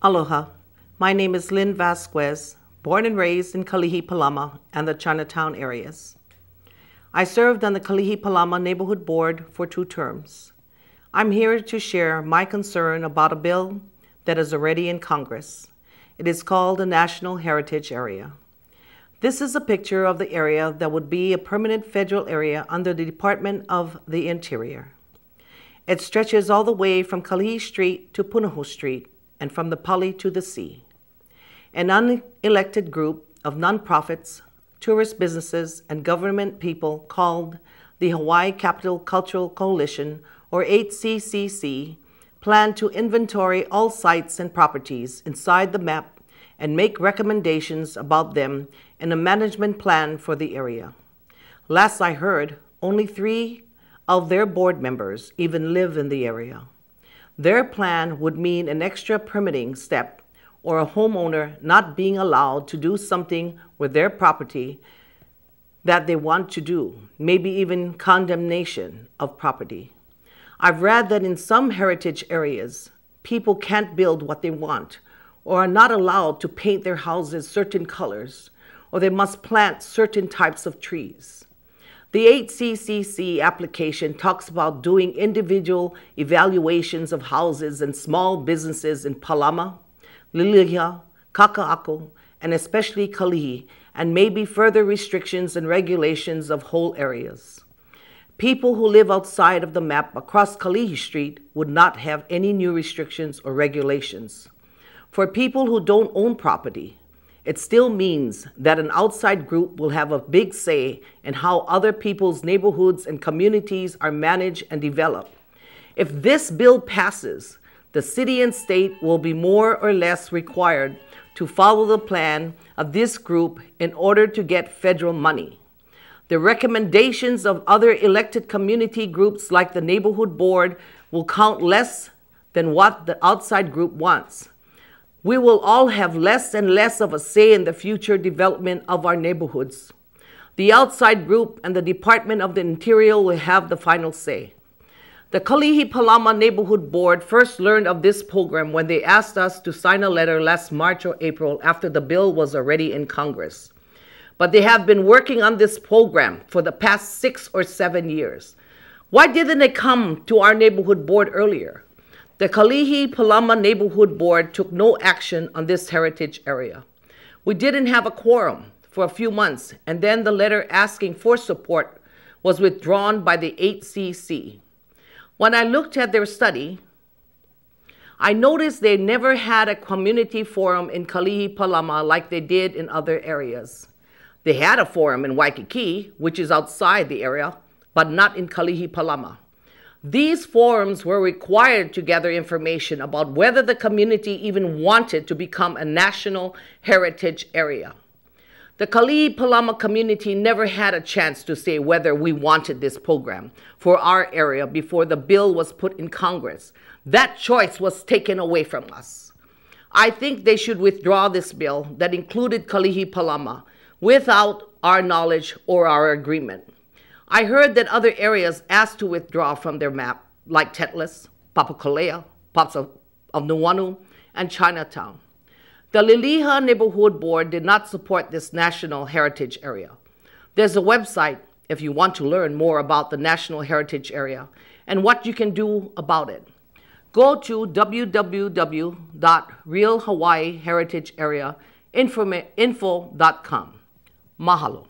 Aloha. My name is Lynn Vasquez, born and raised in Kalihi Palama and the Chinatown areas. I served on the Kalihi Palama Neighborhood Board for 2 terms. I'm here to share my concern about a bill that is already in Congress. It is called the National Heritage Area. This is a picture of the area that would be a permanent federal area under the Department of the Interior. It stretches all the way from Kalihi Street to Punahou Street and from the Pali to the sea. An unelected group of nonprofits, tourist businesses, and government people called the Hawaii Capital Cultural Coalition, or HCCC, plan to inventory all sites and properties inside the map and make recommendations about them in a management plan for the area. Last I heard, only 3 of their board members even live in the area. Their plan would mean an extra permitting step or a homeowner not being allowed to do something with their property that they want to do, maybe even condemnation of property. I've read that in some heritage areas, people can't build what they want or are not allowed to paint their houses certain colors, or they must plant certain types of trees. The HCCC application talks about doing individual evaluations of houses and small businesses in Palama, Liliha, Kaka'ako, and especially Kalihi, and maybe further restrictions and regulations of whole areas. People who live outside of the map across Kalihi Street would not have any new restrictions or regulations. For people who don't own property, it still means that an outside group will have a big say in how other people's neighborhoods and communities are managed and developed. If this bill passes, the city and state will be more or less required to follow the plan of this group in order to get federal money. The recommendations of other elected community groups like the neighborhood board will count less than what the outside group wants. We will all have less and less of a say in the future development of our neighborhoods. The outside group and the Department of the Interior will have the final say. The Kalihi Palama Neighborhood Board first learned of this program when they asked us to sign a letter last March or April after the bill was already in Congress. But they have been working on this program for the past 6 or 7 years. Why didn't they come to our neighborhood board earlier? The Kalihi Palama Neighborhood Board took no action on this heritage area. We didn't have a quorum for a few months, and then the letter asking for support was withdrawn by the HCC. When I looked at their study, I noticed they never had a community forum in Kalihi Palama like they did in other areas. They had a forum in Waikiki, which is outside the area, but not in Kalihi Palama. These forums were required to gather information about whether the community even wanted to become a national heritage area. The Kalihi Palama community never had a chance to say whether we wanted this program for our area before the bill was put in Congress. That choice was taken away from us. I think they should withdraw this bill that included Kalihi Palama without our knowledge or our agreement. I heard that other areas asked to withdraw from their map, like Tetlis, Papakolea, parts of Nuuanu, and Chinatown. The Liliha Neighborhood Board did not support this National Heritage Area. There's a website if you want to learn more about the National Heritage Area and what you can do about it. Go to www.realhawaiiheritagearea.info.com. Mahalo.